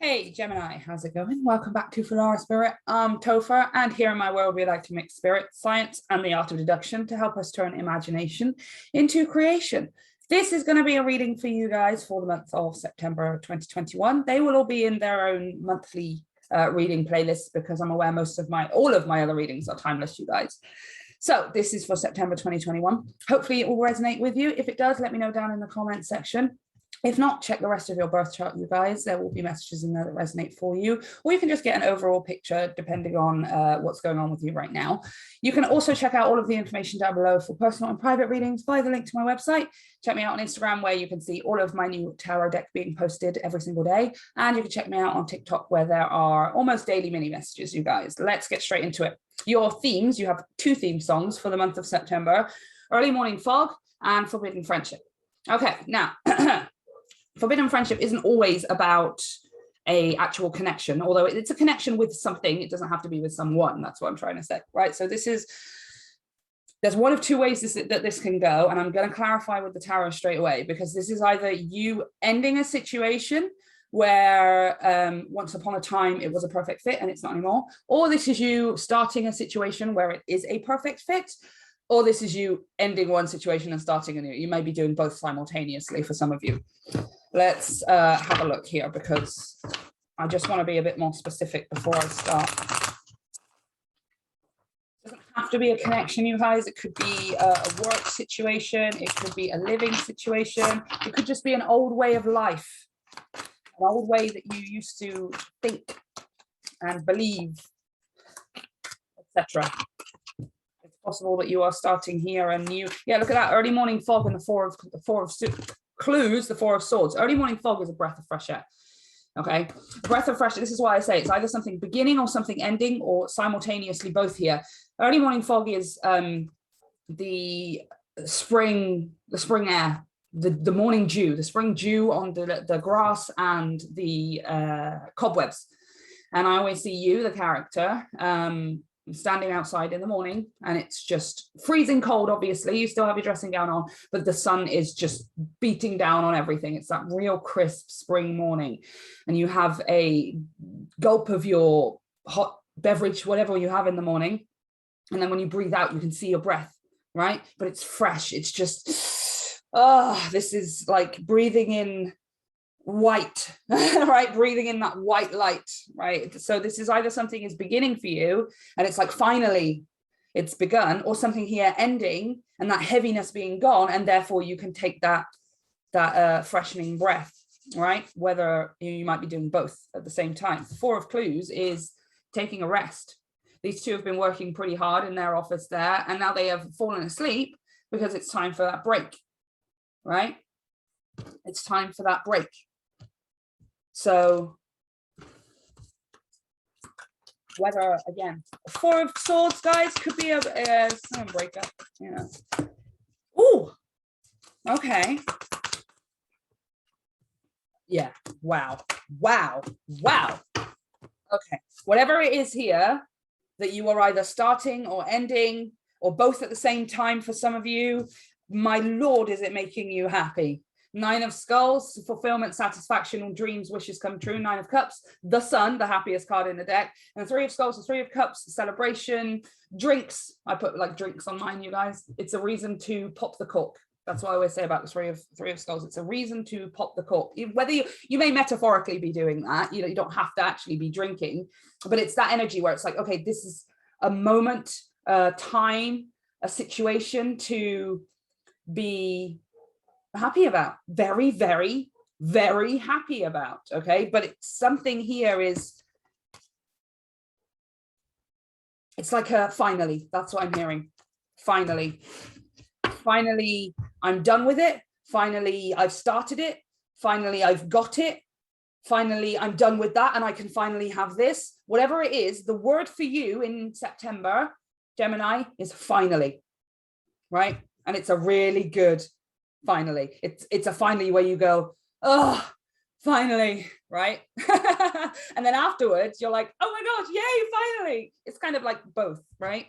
Hey Gemini, how's it going? Welcome back to Filara Spirit. I'm Topher, and here in my world we like to mix spirit, science, and the art of deduction to help us turn imagination into creation. This is going to be a reading for you guys for the month of September 2021. They will all be in their own monthly reading playlists because I'm aware all of my other readings are timeless, you guys. So this is for September 2021. Hopefully it will resonate with you. If it does, let me know down in the comment section. If not, check the rest of your birth chart, you guys. There will be messages in there that resonate for you, or you can just get an overall picture depending on what's going on with you right now. You can also check out all of the information down below for personal and private readings via the link to my website. Check me out on Instagram, where you can see all of my new tarot deck being posted every single day. And you can check me out on TikTok, where there are almost daily mini messages, you guys. Let's get straight into it. Your themes, you have two theme songs for the month of September: Early Morning Fog and Forbidden Friendship. Okay, now, Forbidden Friendship isn't always about a actual connection, although it's a connection with something. It doesn't have to be with someone. That's what I'm trying to say, right? So there's one of two ways that this can go, and I'm going to clarify with the tarot straight away, because this is either you ending a situation where once upon a time it was a perfect fit and it's not anymore, or this is you starting a situation where it is a perfect fit, or this is you ending one situation and starting a new. You may be doing both simultaneously for some of you. Let's have a look here, because I just want to be a bit more specific before I start. It doesn't have to be a connection, you guys. It could be a work situation. It could be a living situation. It could just be an old way of life, an old way that you used to think and believe, etc. It's possible that you are starting here a new. Yeah, look at that early morning fog and the four of clues, the Four of Swords. Early morning fog is a breath of fresh air. Okay, breath of fresh air. This is why I say it's either something beginning or something ending, or simultaneously both here. Early morning fog is the spring air, the morning dew, the spring dew on the grass and the cobwebs. And I always see you, the character, standing outside in the morning, and it's just freezing cold. Obviously you still have your dressing gown on, but the sun is just beating down on everything. It's that real crisp spring morning, and you have a gulp of your hot beverage, whatever you have in the morning, and then when you breathe out you can see your breath, right? But it's fresh. It's just this is like breathing in white, right? Breathing in that white light, right? So this is either something is beginning for you and it's like finally it's begun, or something here ending and that heaviness being gone, and therefore you can take that freshening breath, right? Whether you might be doing both at the same time. The Four of Clues is taking a rest. These two have been working pretty hard in their office there, and now they have fallen asleep because it's time for that break, right? It's time for that break. So whether, again, Four of Swords, guys, could be a breakup, you know. Ooh, okay. Yeah, wow. Okay, whatever it is here that you are either starting or ending, or both at the same time for some of you, my Lord, is it making you happy? Nine of Skulls, fulfillment, satisfaction, dreams, wishes come true. Nine of Cups, the Sun, the happiest card in the deck. And Three of Skulls, the Three of Cups, celebration, drinks. I put like drinks on mine, you guys. It's a reason to pop the cork. That's what I always say about the Three of Skulls. It's a reason to pop the cork. Whether you may metaphorically be doing that, you don't have to actually be drinking, but it's that energy where it's like, okay, this is a moment, time, a situation to be happy about, very, very, very happy about. Okay, but it's something here is, it's like a finally. That's what I'm hearing. Finally I'm done with it. Finally I've started it. Finally I've got it. Finally I'm done with that, and I can finally have this. Whatever it is, the word for you in September, Gemini, is finally, right? And it's a really good finally. It's a finally where you go, oh, finally, right? And then afterwards you're like, oh my gosh, yay, finally. It's kind of like both, right?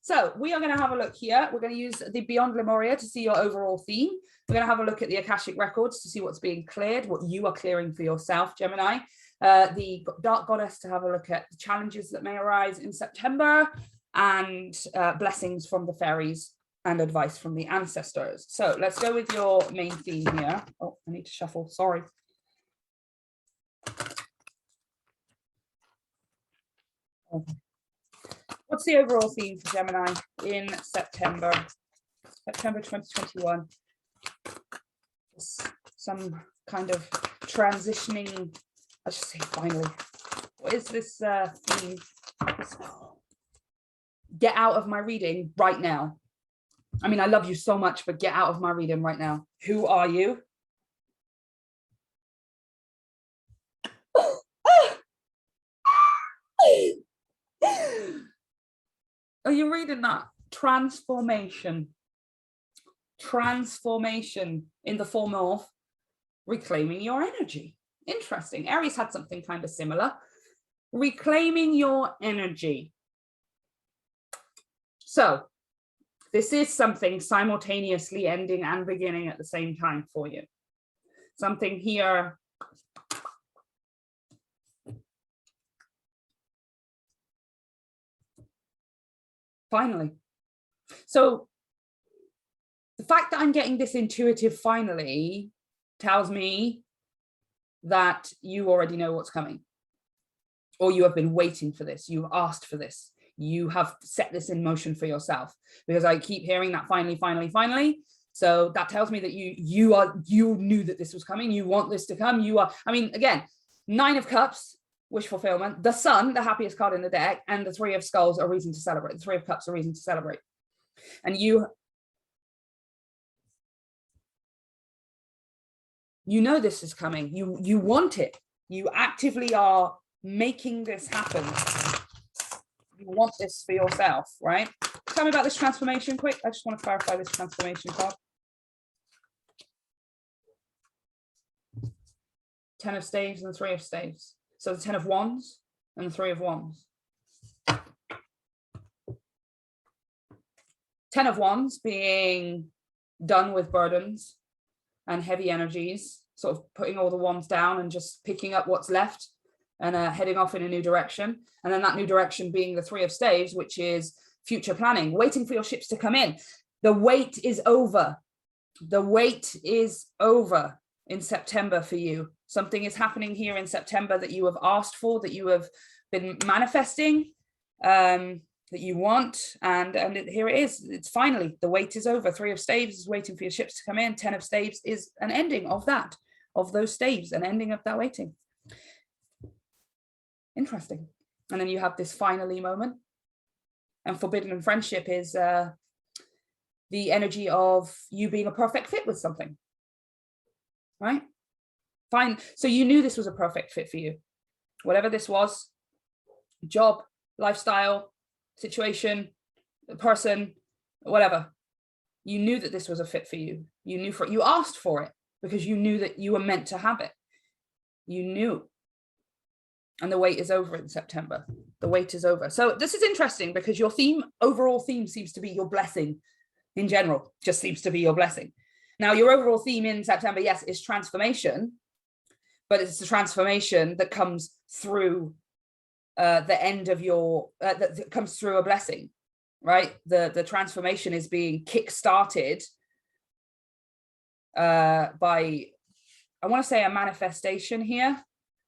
So we are going to have a look here. We're going to use the Beyond Lemuria to see your overall theme. We're going to have a look at the Akashic Records to see what's being cleared, what you are clearing for yourself, Gemini. The Dark Goddess to have a look at the challenges that may arise in September, and blessings from the fairies and advice from the ancestors. So let's go with your main theme here. Oh, I need to shuffle, sorry. Okay. What's the overall theme for Gemini in September 2021? Some kind of transitioning, I should say finally. What is this theme? Get out of my reading right now. I mean, I love you so much, but get out of my reading right now. Who are you? Are you reading that? Transformation. Transformation in the form of reclaiming your energy. Interesting. Aries had something kind of similar. Reclaiming your energy. So this is something simultaneously ending and beginning at the same time for you. Something here. Finally. So the fact that I'm getting this intuitive finally tells me that you already know what's coming, or you have been waiting for this. You've asked for this. You have set this in motion for yourself, because I keep hearing that finally, finally, finally. So that tells me that you knew that this was coming. You want this to come. You are, I mean, again, 9 of Cups, wish fulfillment, the Sun, the happiest card in the deck, and the 3 of Skulls are reason to celebrate. The 3 of Cups are reason to celebrate. And you know this is coming. You want it. You actively are making this happen. You want this for yourself, right? Tell me about this transformation quick. I just want to clarify this transformation card. 10 of Staves and 3 of Staves. So the 10 of Wands and the 3 of Wands. 10 of Wands being done with burdens and heavy energies, sort of putting all the wands down and just picking up what's left and heading off in a new direction. And then that new direction being the 3 of Staves, which is future planning, waiting for your ships to come in. The wait is over. The wait is over in September for you. Something is happening here in September that you have asked for, that you have been manifesting, that you want, and here it is. It's finally, the wait is over. 3 of Staves is waiting for your ships to come in. 10 of Staves is an ending of that, of those staves, an ending of that waiting. Interesting. And then you have this finally moment. And forbidden friendship is the energy of you being a perfect fit with something, right? Fine. So you knew this was a perfect fit for you. Whatever this was, job, lifestyle, situation, person, whatever. You knew that this was a fit for you. You knew for it. You asked for it because you knew that you were meant to have it. You knew. And the wait is over in September. The wait is over. So this is interesting because your theme, overall theme, seems to be your blessing in general, just seems to be your blessing. Now, your overall theme in September, yes, is transformation, but it's the transformation that comes through the end of your, that comes through a blessing, right? The transformation is being kick-started by, I want to say, a manifestation here.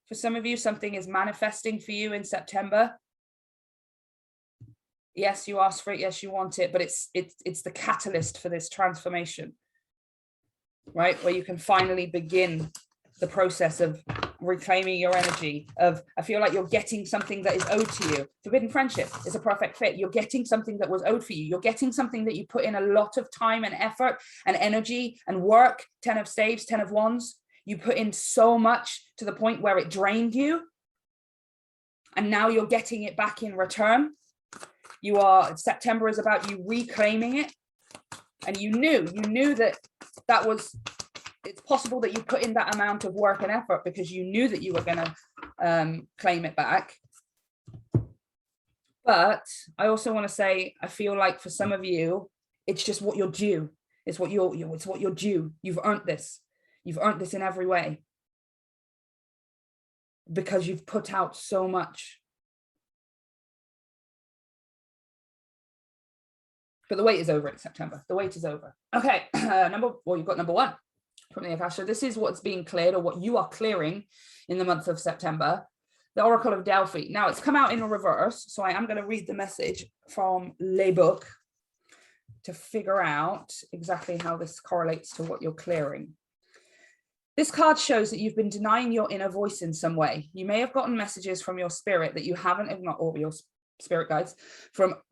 For some of you, something is manifesting for you in September. Yes, you asked for it. Yes, you want it, but it's the catalyst for this transformation, right? Where you can finally begin the process of reclaiming your energy. Of, I feel like you're getting something that is owed to you. Forbidden friendship is a perfect fit. You're getting something that was owed for you. You're getting something that you put in a lot of time and effort and energy and work. 10 of Staves, 10 of Wands. You put in so much to the point where it drained you. And now you're getting it back in return. You are, September is about you reclaiming it. And you knew that was, it's possible that you put in that amount of work and effort because you knew that you were going to claim it back. But I also want to say, I feel like for some of you, it's just what you're due. It's what it's what you're due. You've earned this. You've earned this in every way because you've put out so much. But the wait is over in September. The wait is over. Okay, you've got number one from the Akasha. This is what's being cleared, or what you are clearing in the month of September. The Oracle of Delphi. Now it's come out in a reverse, so I am going to read the message from Le Book to figure out exactly how this correlates to what you're clearing. This card shows that you've been denying your inner voice in some way. You may have gotten messages from your spirit that you haven't acknowledged, or your spirit guides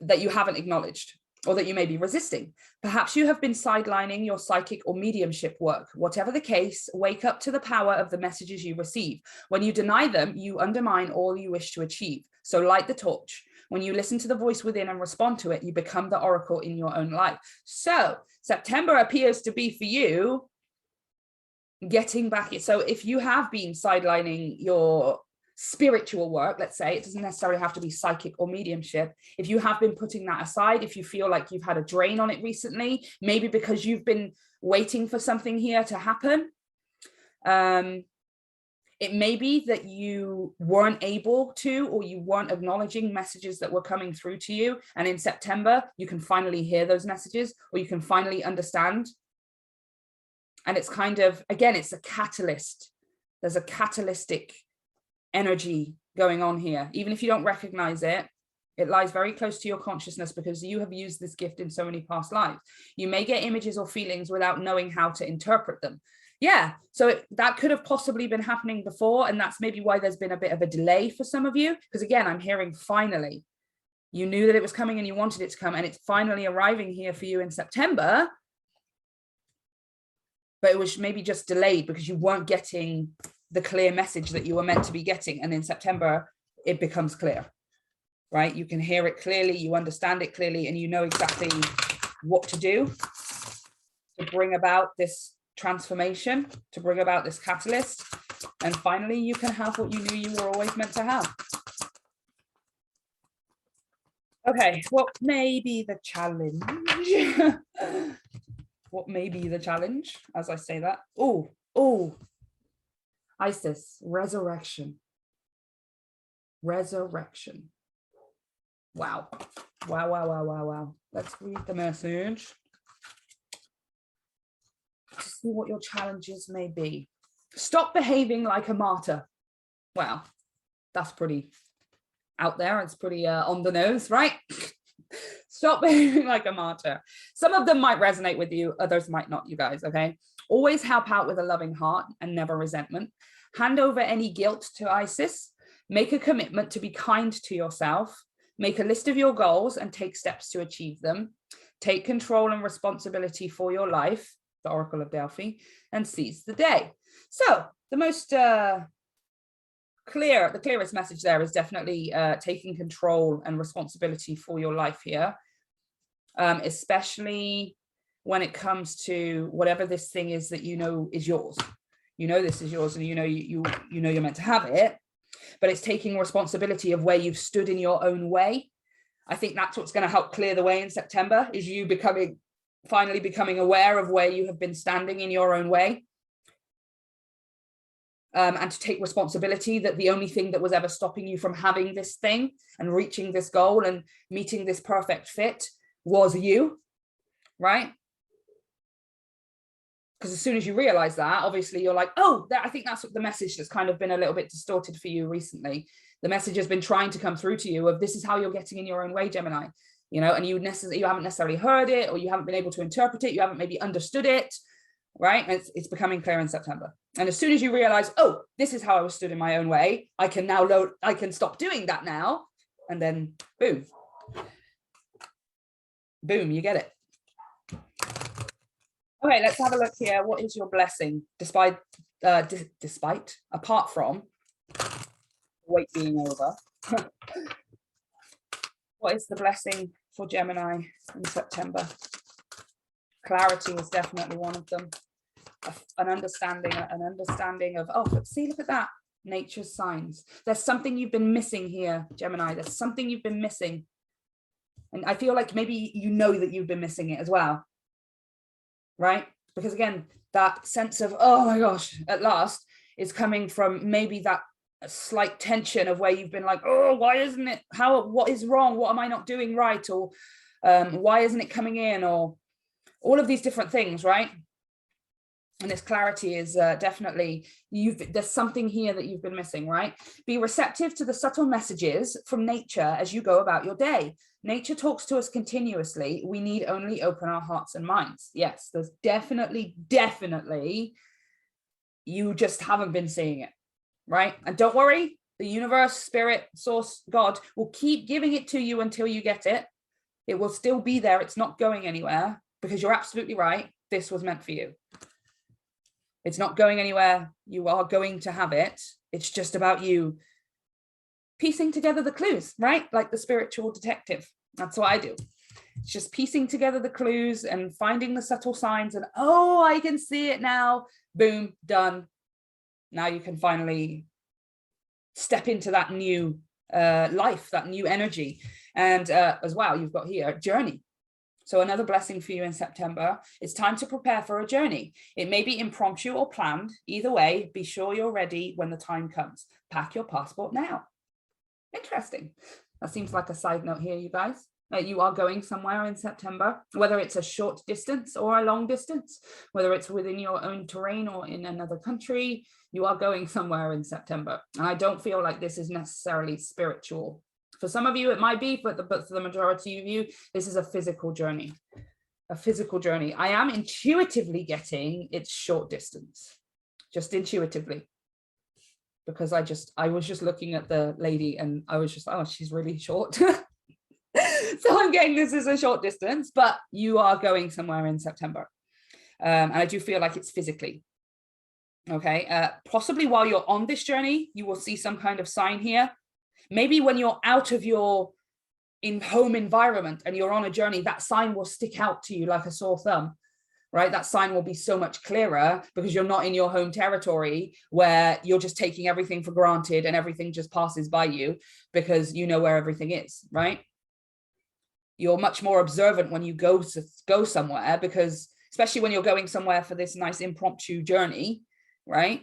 that you haven't acknowledged, or that you may be resisting. Perhaps you have been sidelining your psychic or mediumship work. Whatever the case, wake up to the power of the messages you receive. When you deny them, you undermine all you wish to achieve. So light the torch. When you listen to the voice within and respond to it, you become the oracle in your own life. So September appears to be for you getting back. So if you have been sidelining your spiritual work, let's say, it doesn't necessarily have to be psychic or mediumship. If you have been putting that aside, if you feel like you've had a drain on it recently, maybe because you've been waiting for something here to happen, it may be that you weren't able to, or you weren't acknowledging messages that were coming through to you. And in September, you can finally hear those messages, or you can finally understand. And it's kind of, again, it's a catalyst. There's a catalytic energy going on here. Even if you don't recognize it, it lies very close to your consciousness because you have used this gift in so many past lives. You may get images or feelings without knowing how to interpret them. Yeah, so that could have possibly been happening before, and that's maybe why there's been a bit of a delay for some of you, because again, I'm hearing finally. You knew that it was coming and you wanted it to come, and it's finally arriving here for you in September, but it was maybe just delayed because you weren't getting the clear message that you were meant to be getting. And in September, it becomes clear, right? You can hear it clearly, you understand it clearly, and you know exactly what to do to bring about this transformation, to bring about this catalyst. And finally, you can have what you knew you were always meant to have. Okay, what may be the challenge? What may be the challenge as I say that? Oh, Isis, resurrection. Resurrection. Wow. Wow. Let's read the message to see what your challenges may be. Stop behaving like a martyr. Wow, that's pretty out there. It's pretty on the nose, right? Stop behaving like a martyr. Some of them might resonate with you, others might not, you guys, okay? Always help out with a loving heart and never resentment. Hand over any guilt to Isis. Make a commitment to be kind to yourself. Make a list of your goals and take steps to achieve them. Take control and responsibility for your life, the Oracle of Delphi, and seize the day. So the most the clearest message there is definitely taking control and responsibility for your life here, especially when it comes to whatever this thing is that you know is yours. You know this is yours, and you know you're meant to have it, but it's taking responsibility of where you've stood in your own way. I think that's what's going to help clear the way in September, is you finally becoming aware of where you have been standing in your own way. And to take responsibility that the only thing that was ever stopping you from having this thing and reaching this goal and meeting this perfect fit was you, right? Because as soon as you realize that, obviously you're like, oh, I think that's what the message that's kind of been a little bit distorted for you recently. The message has been trying to come through to you of this is how you're getting in your own way, Gemini, you know, and you haven't necessarily heard it, or you haven't been able to interpret it. You haven't maybe understood it, right? And it's becoming clear in September. And as soon as you realize, oh, this is how I was stood in my own way, I can stop doing that now. And then boom, you get it. Okay, let's have a look here. What is your blessing apart from wait being over? What is the blessing for Gemini in September? Clarity is definitely one of them. An understanding of, oh, see, look at that. nature's signs. There's something you've been missing here, Gemini. There's something you've been missing. And I feel like maybe you know that you've been missing it as well, right? Because again, that sense of, oh my gosh, at last, is coming from maybe that slight tension of where you've been like, oh, why isn't it, what is wrong? What am I not doing right? Or why isn't it coming in? Or all of these different things, right? And this clarity is definitely, there's something here that you've been missing, right? Be receptive to the subtle messages from nature as you go about your day. Nature talks to us continuously. We need only open our hearts and minds. Yes, there's definitely, you just haven't been seeing it, right? And don't worry, the universe, spirit, source, God will keep giving it to you until you get it. It will still be there. It's not going anywhere, because you're absolutely right. This was meant for you. It's not going anywhere. You are going to have it. It's just about you piecing together the clues, right? Like the spiritual detective. That's what I do. It's just piecing together the clues and finding the subtle signs and, oh, I can see it now. Boom, done. Now you can finally step into that new life, that new energy. And as well, you've got here, journey. So another blessing for you in September. It's time to prepare for a journey. It may be impromptu or planned. Either way, be sure you're ready when the time comes. Pack your passport now. Interesting. That seems like a side note here, you guys. You are going somewhere in September, whether it's a short distance or a long distance, whether it's within your own terrain or in another country, you are going somewhere in September. And I don't feel like this is necessarily spiritual. For some of you, it might be, but for the majority of you, this is a physical journey. A physical journey. I am intuitively getting it's short distance, just intuitively. Because I was just looking at the lady and I was just, oh, she's really short. So I'm getting this as a short distance, but you are going somewhere in September. And I do feel like it's physically. Okay. Possibly while you're on this journey, you will see some kind of sign here. Maybe when you're out of your home environment and you're on a journey, that sign will stick out to you like a sore thumb, right? That sign will be so much clearer because you're not in your home territory where you're just taking everything for granted and everything just passes by you because you know where everything is, right? You're much more observant when you go somewhere, because especially when you're going somewhere for this nice impromptu journey, right?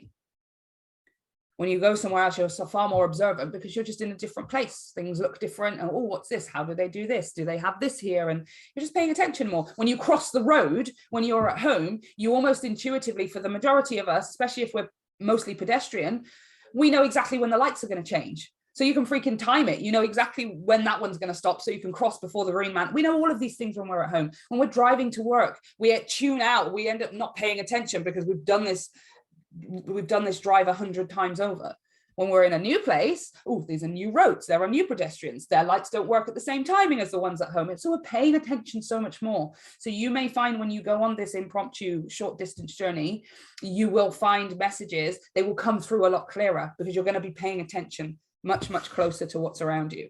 When you go somewhere else, you're so far more observant because you're just in a different place. Things look different. And, oh, what's this? How do they do this? Do they have this here? And you're just paying attention more. When you cross the road, when you're at home, you almost intuitively, for the majority of us, especially if we're mostly pedestrian, we know exactly when the lights are going to change. So you can freaking time it. You know exactly when that one's going to stop so you can cross before the green man. We know all of these things when we're at home. When we're driving to work, we tune out. We end up not paying attention because we've done this drive 100 times over. When we're in a new place, oh, these are new roads, there are new pedestrians, their lights don't work at the same timing as the ones at home. And so we're paying attention so much more. So you may find when you go on this impromptu short distance journey, you will find messages, they will come through a lot clearer because you're going to be paying attention much, much closer to what's around you.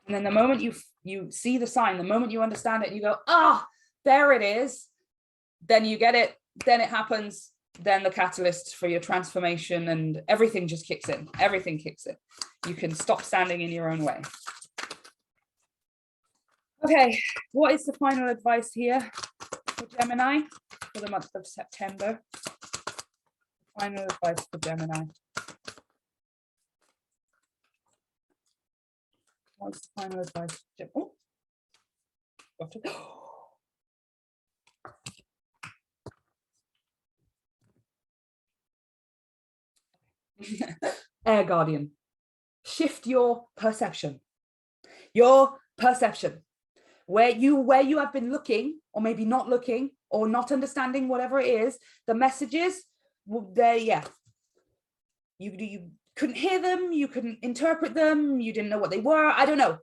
And then the moment you see the sign, the moment you understand it, and you go, ah, there it is, then you get it, then it happens, then the catalyst for your transformation and everything just kicks in. Everything kicks in. You can stop standing in your own way. Okay, what is the final advice here for Gemini for the month of September? Final advice for Gemini. What's the final advice? Oh. Air Guardian. Shift your perception. Your perception. Where you have been looking, or maybe not looking, or not understanding, whatever it is, the messages, yeah. You couldn't hear them, you couldn't interpret them, you didn't know what they were. I don't know.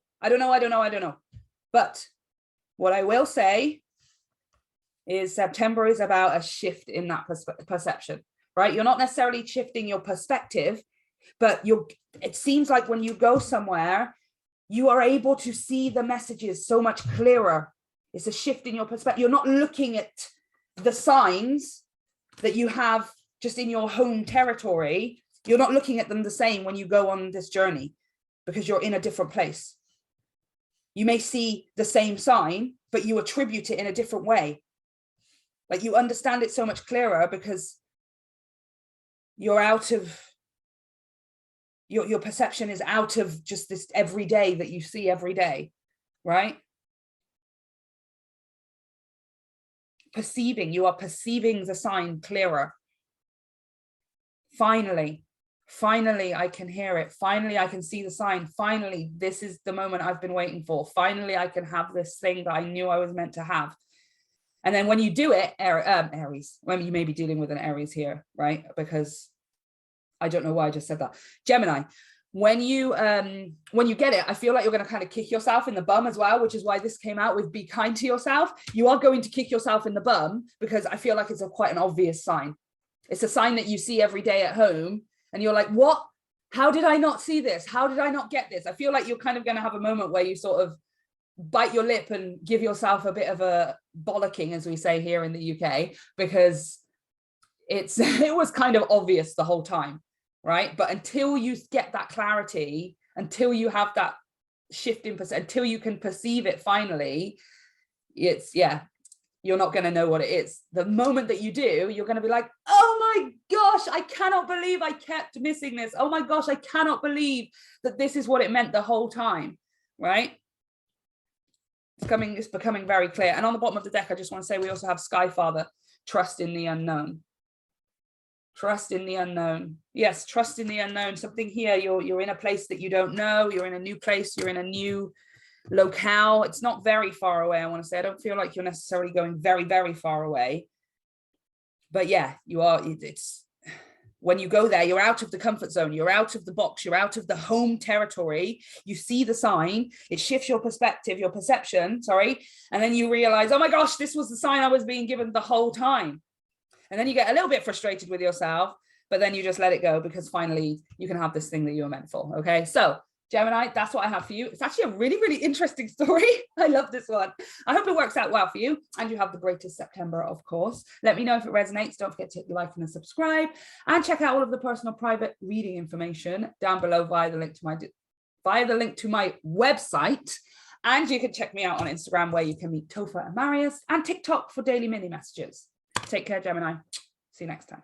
But what I will say is September is about a shift in that perception, right? You're not necessarily shifting your perspective, but it seems like when you go somewhere, you are able to see the messages so much clearer. It's a shift in your perspective. You're not looking at the signs that you have just in your home territory, you're not looking at them the same when you go on this journey because you're in a different place. You may see the same sign, but you attribute it in a different way. Like you understand it so much clearer because you're out of, your perception is out of just this everyday that you see every day, right? Perceiving, you are perceiving the sign clearer. Finally, I can hear it. Finally, I can see the sign. Finally, this is the moment I've been waiting for. Finally, I can have this thing that I knew I was meant to have. And then when you do it, Aries, when you may be dealing with an Aries here, right? Because I don't know why I just said that. Gemini, when you get it, I feel like you're going to kind of kick yourself in the bum as well, which is why this came out with be kind to yourself. You are going to kick yourself in the bum because I feel like it's quite an obvious sign. It's a sign that you see every day at home and you're like, what? How did I not see this? How did I not get this? I feel like you're kind of going to have a moment where you sort of bite your lip and give yourself a bit of a bollocking, as we say here in the UK, because it was kind of obvious the whole time, right? But until you get that clarity, until you have that shift in perception, until you can perceive it finally, it's, yeah, you're not going to know what it is. The moment that you do, you're going to be like, oh my gosh, I cannot believe I kept missing this. Oh my gosh, I cannot believe that this is what it meant the whole time, right? It's becoming very clear. And on the bottom of the deck, I just want to say we also have Skyfather, trust in the unknown. Trust in the unknown. Yes, trust in the unknown. Something here, you're in a place that you don't know. You're in a new place. You're in a new locale. It's not very far away, I want to say. I don't feel like you're necessarily going very, very far away. But yeah, you are. It's when you go there, you're out of the comfort zone. You're out of the box. You're out of the home territory. You see the sign. It shifts your perspective, your perception, sorry. And then you realize, oh my gosh, this was the sign I was being given the whole time. And then you get a little bit frustrated with yourself, but then you just let it go because finally you can have this thing that you were meant for. Okay. So Gemini, that's what I have for you. It's actually a really, really interesting story. I love this one. I hope it works out well for you and you have the greatest September, of course. Let me know if it resonates. Don't forget to hit the like and the subscribe and check out all of the personal private reading information down below via the link to my website. And you can check me out on Instagram where you can meet Topher and Marius, and TikTok for daily mini messages. Take care, Gemini. See you next time.